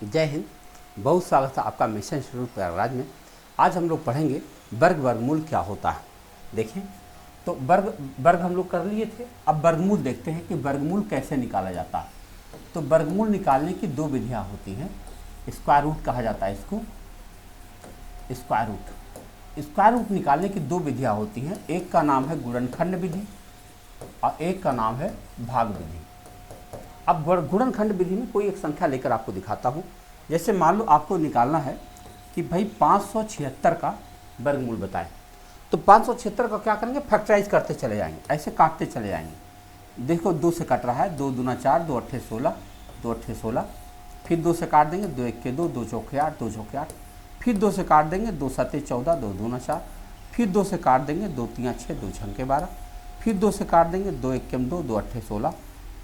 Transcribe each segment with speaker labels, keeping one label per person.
Speaker 1: जय हिंद। बहुत स्वागत है आपका मिशन इंस्टीट्यूट प्रयागराज में। आज हम लोग पढ़ेंगे वर्गमूल क्या होता है। देखें तो वर्ग हम लोग कर लिए थे। अब वर्गमूल देखते हैं कि वर्गमूल कैसे निकाला जाता है। तो वर्गमूल निकालने की दो विधियां होती हैं। स्क्वायर रूट कहा जाता है इसको। स्क्वायर रूट निकालने की दो विधियां होती हैं। एक का नाम है गुणनखंड विधि और एक का नाम है भाग विधि। अब गुणनखंड विधि में कोई एक संख्या लेकर आपको दिखाता हूँ। जैसे मान लो आपको निकालना है कि भाई 576 का वर्गमूल बताएं। तो 576 का क्या करेंगे, फैक्टराइज करते चले जाएंगे, ऐसे काटते चले जाएंगे। देखो 2 से कट रहा है, 2 दूना 4, 2 अट्ठे 16, 2 अट्ठे 16, फिर 2 से काट देंगे, 2 एक के 2, 2 चौके 8, 2 चौके 8, फिर 2 से काट देंगे, 2 सत्ते 14, 2 दूना 4, फिर 2 से काट देंगे, 2 तियाँ 6, 2 छंके 12, फिर 2 से काट देंगे, 2 एक के 2, 2 अट्ठे 16,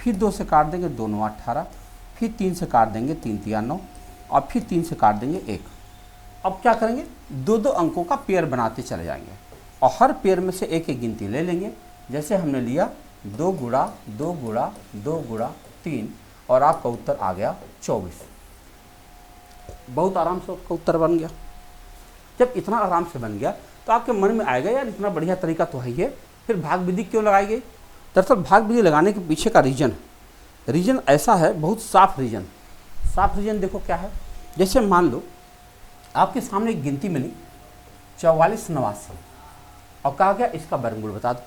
Speaker 1: फिर 2 से काट देंगे, 2 9 18, फिर 3 से काट देंगे, 3 तिया 9, और फिर 3 से काट देंगे 1। अब क्या करेंगे, दो दो अंकों का पेयर बनाते चले जाएंगे और हर पेयर में से एक एक गिनती ले लेंगे। जैसे हमने लिया 2 गुणा 2 गुणा 2 गुणा 3 और आपका उत्तर आ गया 24। बहुत आराम से आपका उत्तर बन गया। जब इतना आराम से बन गया तो आपके मन में आएगा यार इतना बढ़िया तरीका तो है ही है, फिर भाग विधि क्यों लगाई गई। दरअसल भाग विधि लगाने के पीछे का रीजन ऐसा है, बहुत साफ रीजन देखो क्या है। जैसे मान लो आपके सामने एक गिनती मिली 4489 और कहा गया इसका वर्गमूल बता दो।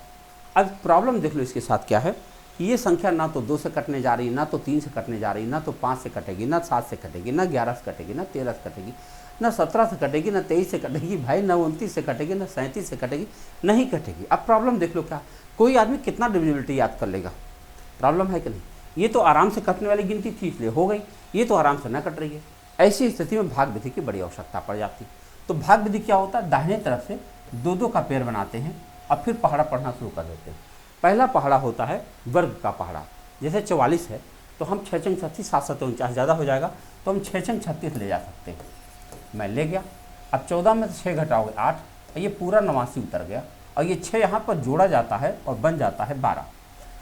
Speaker 1: अब प्रॉब्लम देख लो इसके साथ क्या है कि ये संख्या ना तो 2 से कटने जा रही, ना तो 3 से कटने जा रही, ना तो 5 से कटेगी, ना 7 से कटेगी, ना 11 से कटेगी, ना 13 से कटेगी, ना 17 से कटेगी, ना 23 से कटेगी, भाई ना 29 से कटेगी, ना 37 से कटेगी, नहीं कटेगी। अब प्रॉब्लम देख लो क्या, कोई आदमी कितना डिविजिबिलिटी याद कर लेगा, प्रॉब्लम है कि नहीं। ये तो आराम से कटने वाली गिनती थी इसलिए हो गई, ये तो आराम से न कट रही है। ऐसी स्थिति में भाग विधि की बड़ी आवश्यकता पड़ जाती। तो भाग विधि क्या होता है, दाहिने तरफ से 2-2 का पेयर बनाते हैं और फिर पहाड़ा पढ़ना शुरू कर देते हैं। पहला पहाड़ा होता है वर्ग का पहाड़ा। जैसे 44 है तो हम 6 छंग 36, 7 7 49 ज़्यादा हो जाएगा तो हम 6 छंग 36 ले जा सकते हैं। मैं ले गया। अब 14 में से 6 घटाओगे 8, ये पूरा 89 उतर गया और ये 6 यहाँ पर जोड़ा जाता है और बन जाता है 12।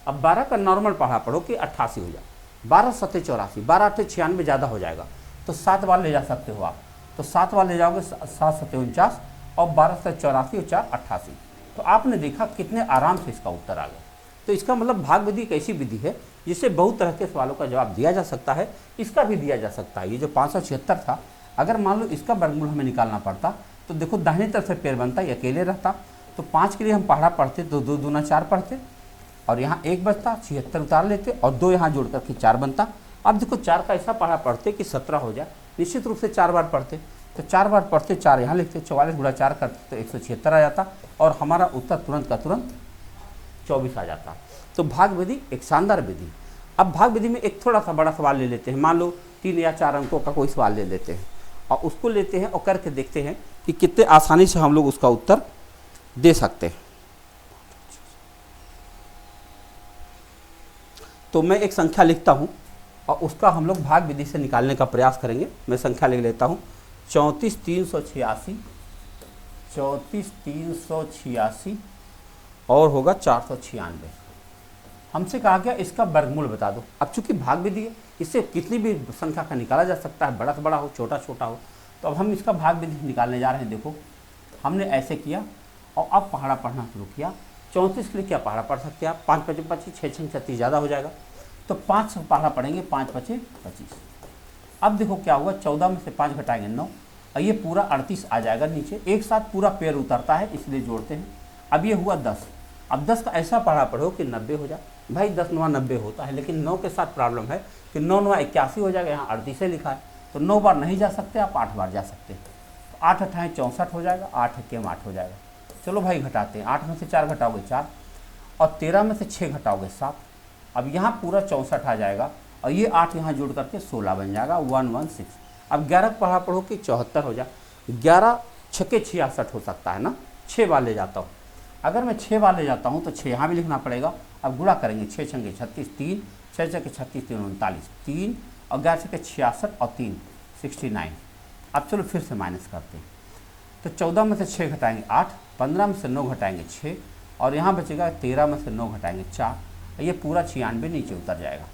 Speaker 1: अब 12 का नॉर्मल पढ़ा पढ़ो कि 88 हो जाए। 12 सत्ते 84, 12 अट्ठे 96 ज़्यादा हो जाएगा तो 7 बार ले जा सकते हो आप। तो 7 बार ले जाओगे, 7 सत्ते 49 और 12 सत्ते 84 और 4 88। तो आपने देखा कितने आराम से इसका उत्तर आ गया। तो इसका मतलब भाग विधि एक ऐसी विधि है जिससे बहुत तरह के सवालों का जवाब दिया जा सकता है। इसका भी दिया जा सकता है। ये जो 576 था, अगर मान लो इसका वर्गमूल हमें निकालना पड़ता तो देखो दाहिने तरफ से पेयर बनता, ये अकेले रहता। तो 5 के लिए हम पहाड़ा पढ़ते तो 2 दूना 4 पढ़ते और यहाँ 1 बचता, 76 उतार लेते और 2 यहाँ जोड़ करके 4 बनता। अब देखो 4 का ऐसा पहाड़ा पढ़ते कि 17 हो जाए। निश्चित रूप से 4 बार पढ़ते तो 4 बार पढ़ते, 4 यहाँ लिखते, 44 गुणा 4 करते तो 176 आ जाता और हमारा उत्तर तुरंत का तुरंत 24 आ जाता। तो भाग विधि एक शानदार विधि। अब भाग विधि में एक थोड़ा सा बड़ा सवाल ले लेते हैं। मान लो 3 या 4 अंकों का कोई सवाल ले लेते हैं और उसको लेते हैं और करके देखते हैं कि कितने आसानी से हम लोग उसका उत्तर दे सकते हैं। तो मैं एक संख्या लिखता हूँ और उसका हम लोग भाग विधि से निकालने का प्रयास करेंगे। मैं संख्या लिख लेता हूँ 34,386, 34,386 और होगा 496। हमसे कहा गया इसका वर्गमूल बता दो। अब चूंकि भाग विधि है, इससे कितनी भी संख्या का निकाला जा सकता है, बड़ा से बड़ा हो, छोटा छोटा हो। तो अब हम इसका भाग विधि निकालने जा रहे हैं। देखो हमने ऐसे किया और अब पहाड़ा पढ़ना शुरू किया। 34 के लिए क्या पहाड़ा पढ़ सकते हैं आप, 5 5 25, 6 6 36 ज़्यादा हो जाएगा तो 5 से पहाड़ा पढ़ेंगे, 5 5 25। अब देखो क्या हुआ, 14 में से 5 घटाएंगे 9 और ये पूरा 38 आ जाएगा नीचे। एक साथ पूरा पेयर उतरता है इसलिए जोड़ते हैं। अब ये हुआ 10। अब 10 का ऐसा पढ़ा पढ़ो कि 90 हो जाए। भाई 10 9 90 होता है, लेकिन 9 के साथ प्रॉब्लम है कि 9 9 81 हो जाएगा। यहाँ 38 लिखा है तो 9 बार नहीं जा सकते, आप 8 बार जा सकते हैं। तो 8 अट्ठाएँ 64 हो जाएगा, 8 के 8 हो जाएगा। चलो भाई घटाते हैं। 8 में से 4 घटाओगे 4 और 13 में से 6 घटाओगे 7। अब यहाँ पूरा 64 आ जाएगा और ये 8 यहाँ जोड़ करके 16 बन जाएगा, 116। अब 11 पढ़ा पढ़ो कि 74 हो जाए। 11 छक्के 66 हो सकता है ना, 6 बार ले जाता हूँ। अगर मैं 6 बार ले जाता हूँ तो 6 यहाँ भी लिखना पड़ेगा। अब गुणा करेंगे, 6 छंगे 36, 3 6 छक्के 36, 3 39, 3 और 11 छक्के 66 और 3 69। अब चलो फिर से माइनस करते हैं। तो 14 में से 6 घटाएंगे 8, 15 में से 9 घटाएंगे 6 और यहाँ बचेगा 13 में से 9 घटाएंगे 4। ये पूरा 96 नीचे उतर जाएगा।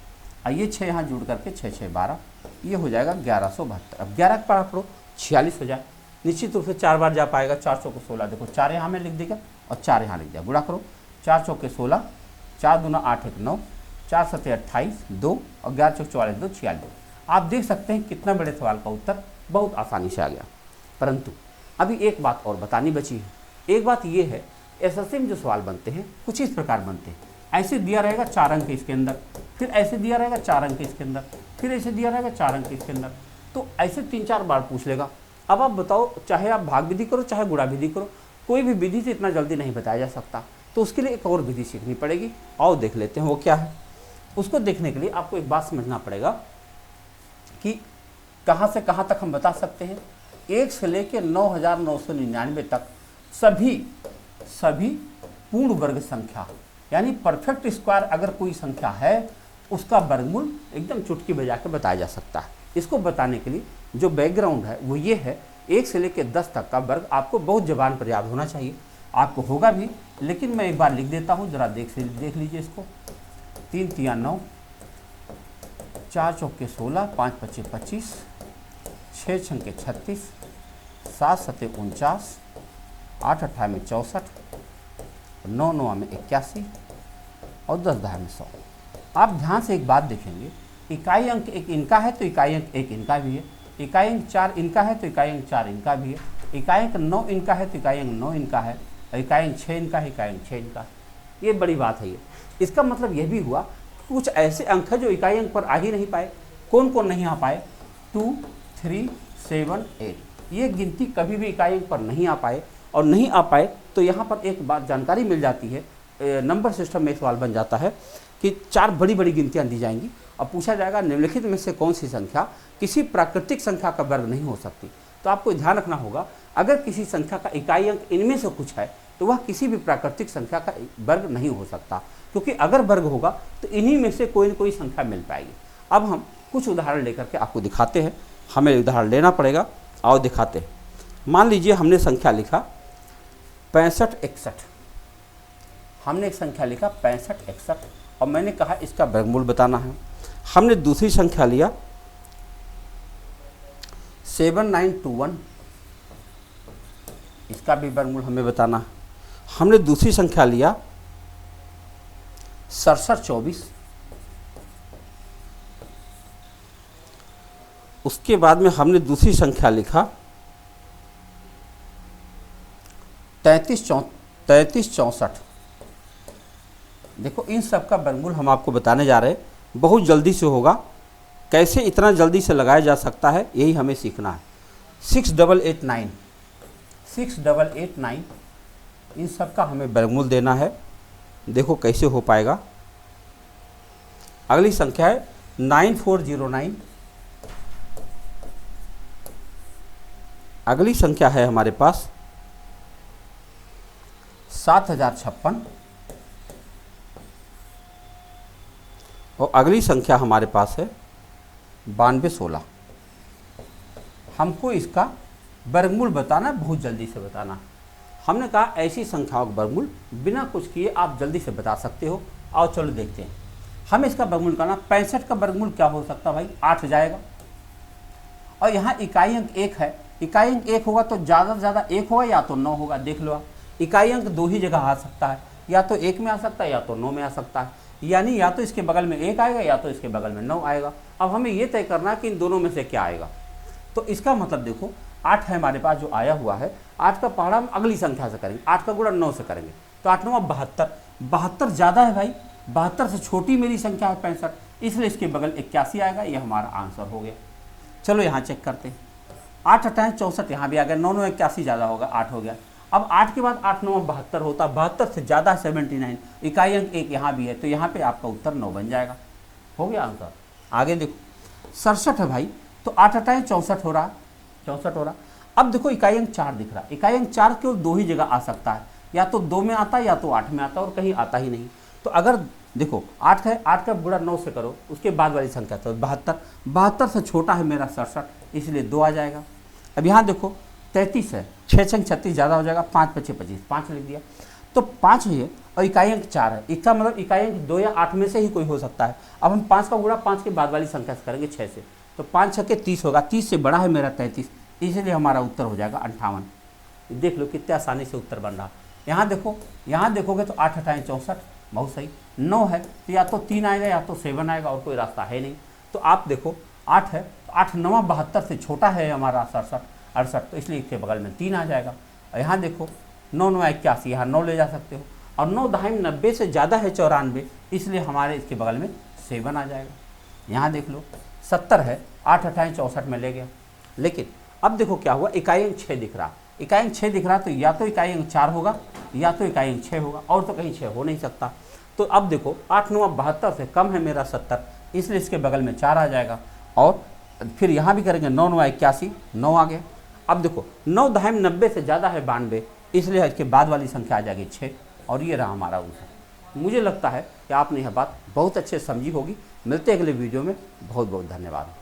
Speaker 1: और ये 6 यहाँ जुड़ करके 6 6 12, ये हो जाएगा 1172। अब 11 का पारा पढ़ो 46 हो जाए, निश्चित रूप से 4 बार जा पाएगा। 4 चौके 16, देखो 4 यहाँ में लिख देगा और 4 यहाँ लिख दिया, गुणा करो 4 चौके 16, 4 दूना 8 1 9, 4 सत्ते 28 2 और 11 चौक 44 2 46। आप देख सकते हैं कितना बड़े सवाल का उत्तर बहुत आसानी से आ गया। परंतु अभी एक बात और बतानी बची है। एक बात ये है, एसएससी में जो सवाल बनते हैं कुछ इस प्रकार बनते हैं, ऐसे दिया रहेगा 4 अंक इसके अंदर, फिर ऐसे दिया रहेगा 4 अंक इसके अंदर, फिर ऐसे दिया रहेगा 4 अंक इसके अंदर, तो ऐसे 3-4 बार पूछ लेगा। अब आप बताओ, चाहे आप भाग विधि करो चाहे गुणा विधि करो, कोई भी विधि से इतना जल्दी नहीं बताया जा सकता, तो उसके लिए एक और विधि सीखनी पड़ेगी। आओ देख लेते हैं वो क्या है। उसको देखने के लिए आपको एक बात समझना पड़ेगा कि कहाँ से कहाँ तक हम बता सकते हैं। 1 से लेकर 9999 तक सभी पूर्ण वर्ग संख्या यानी परफेक्ट स्क्वायर अगर कोई संख्या है उसका वर्गमूल एकदम चुटकी बजा के बताया जा सकता है। इसको बताने के लिए जो बैकग्राउंड है वो ये है, 1 से लेकर 10 तक का वर्ग आपको बहुत ज़बान पर याद होना चाहिए, आपको होगा भी, लेकिन मैं एक बार लिख देता हूँ, ज़रा देख लीजिए इसको। 3 तिया 9, 4 चौके 16, 5 पच्चे 25, 6 छंके 36, 7 सत्ते 49, 8 अट्ठा में 64, 9 9 में 81 और 10 10 में 100। आप ध्यान से एक बात देखेंगे, इकाई अंक एक इनका है तो इकाई अंक एक इनका भी है, इकाई अंक 4 इनका है तो इकाई अंक 4 इनका भी है, इकाई अंक 9 इनका है तो इकाई अंक 9 इनका है, इकाई अंक 6 इनका है, इकाई अंक 6 इनका है। ये बड़ी बात है। ये इसका मतलब यह भी हुआ कुछ ऐसे अंक है जो इकाई अंक पर आ ही नहीं पाए। कौन कौन नहीं आ पाए? 2 3 7 8, ये गिनती कभी भी इकाई अंक पर नहीं आ पाए। और नहीं आ पाए तो यहाँ पर एक बात जानकारी मिल जाती है, नंबर सिस्टम में सवाल बन जाता है कि 4 बड़ी बड़ी गिनतियाँ दी जाएंगी और पूछा जाएगा निम्नलिखित में से कौन सी संख्या किसी प्राकृतिक संख्या का वर्ग नहीं हो सकती। तो आपको ध्यान रखना होगा, अगर किसी संख्या का इकाई अंक इनमें से कुछ है तो वह किसी भी प्राकृतिक संख्या का वर्ग नहीं हो सकता, क्योंकि अगर वर्ग होगा तो इन्हीं में से कोई न कोई संख्या मिल पाएगी। अब हम कुछ उदाहरण लेकर के आपको दिखाते हैं, हमें उदाहरण लेना पड़ेगा। आओ दिखाते हैं। मान लीजिए हमने संख्या लिखा 65 61, हमने एक संख्या लिखा 65 61 और मैंने कहा इसका वर्गमूल बताना है। हमने दूसरी संख्या लिया 7921, इसका भी वर्गमूल हमें बताना है। हमने दूसरी संख्या लिया 6724, उसके बाद में हमने दूसरी संख्या लिखा 33 64। देखो इन सब का वर्गमूल हम आपको बताने जा रहे हैं, बहुत जल्दी से होगा। कैसे इतना जल्दी से लगाया जा सकता है यही हमें सीखना है। 6889, 6889, इन सब का हमें वर्गमूल देना है। देखो कैसे हो पाएगा। अगली संख्या है 9409, अगली संख्या है हमारे पास 7056 और अगली संख्या हमारे पास है 9216। हमको इसका वर्गमूल बताना है, बहुत जल्दी से बताना। हमने कहा ऐसी संख्याओं का वर्गमूल बिना कुछ किए आप जल्दी से बता सकते हो। आओ चलो देखते हैं। हमें इसका वर्गमूल करना। 65 का वर्गमूल क्या हो सकता है भाई? 8 जाएगा। और यहाँ इकाई अंक 1 है, इकाई अंक 1 होगा तो ज़्यादा से ज़्यादा 1 होगा या तो 9 होगा। देख लो आप, इकाई अंक 2 ही जगह आ सकता है, या तो 1 में आ सकता है या तो 9 में आ सकता है। यानी या तो इसके बगल में 1 आएगा या तो इसके बगल में 9 आएगा। अब हमें ये तय करना है कि इन दोनों में से क्या आएगा। तो इसका मतलब देखो 8 है हमारे पास जो आया हुआ है, 8 का पहाड़ा हम अगली संख्या से करेंगे, 8 का गुणा 9 से करेंगे तो 8 9 72, 72 ज़्यादा है भाई, 72 से छोटी मेरी संख्या है 65, इसलिए इसके बगल 81 आएगा। ये हमारा आंसर हो गया। चलो यहाँ चेक करते हैं। 8 8 64 यहाँ भी आ गया, 9 9 81 ज़्यादा होगा, 8 हो गया। अब 8 के बाद 8 9 72 होता, 72 से ज़्यादा 79, इकाई अंक 1 यहाँ भी है तो यहाँ पे आपका उत्तर 9 बन जाएगा। हो गया आंसर। आगे देखो 67 है भाई, तो 8 8 64 हो रहा, 64 हो रहा। अब देखो इकाई अंक 4 दिख रहा, इकाई अंक 4 केवल 2 ही जगह आ सकता है, या तो 2 में आता है या तो 8 में आता है, और कहीं आता ही नहीं। तो अगर देखो 8 है, 8 का गुणा 9 से करो, उसके बाद वाली संख्या तो 72, 72 से छोटा है मेरा 67, इसलिए 2 आ जाएगा। अब यहाँ देखो 33 है, 6 छंग 36 ज़्यादा हो जाएगा, 5 पच्चे 25, 5 लिख दिया। तो 5 है और इकाई अंक 4 है, इसका मतलब इकाई अंक 2 या 8 में से ही कोई हो सकता है। अब हम 5 का गुणा 5 के बाद वाली संख्या से करेंगे 6 से, तो 5 छक्के 30 होगा, 30 से बड़ा है मेरा 33, इसलिए हमारा उत्तर हो जाएगा 58। देख लो कितने आसानी से उत्तर बन रहा। यहाँ देखो, यहाँ देखोगे तो 8 8 64, बहुत सही। 9 है तो या तो 3 आएगा या तो 7 आएगा, और कोई रास्ता है नहीं। तो आप देखो 8 है तो 8 9 72 से छोटा है हमारा 67 तो इसलिए इसके बगल में 3 आ जाएगा। और यहाँ देखो 9 9 81, यहाँ 9 ले जा सकते हो, और 9 दहाई 90 से ज़्यादा है 94, इसलिए हमारे इसके बगल में 7 आ जाएगा। यहाँ देख लो 70 है, 8 8 64 में ले गया, लेकिन अब देखो क्या हुआ, इकाई अंक 6 दिख रहा, इकाई अंक 6 दिख रहा, तो या तो इकाई अंक 4 होगा या तो इकाई अंक 6 होगा, और तो कहीं 6 हो नहीं सकता। तो अब देखो 8 9 72 से कम है मेरा 70, इसलिए इसके बगल में 4 आ जाएगा। और फिर यहाँ भी करेंगे 9 9 81, 9 आ गया। अब देखो 9 दहाई 90 से ज़्यादा है 92, इसलिए इसके बाद वाली संख्या आ जाएगी 6, और ये रहा हमारा उत्तर। मुझे लगता है कि आपने यह बात बहुत अच्छे से समझी होगी। मिलते हैं अगले वीडियो में, बहुत बहुत धन्यवाद।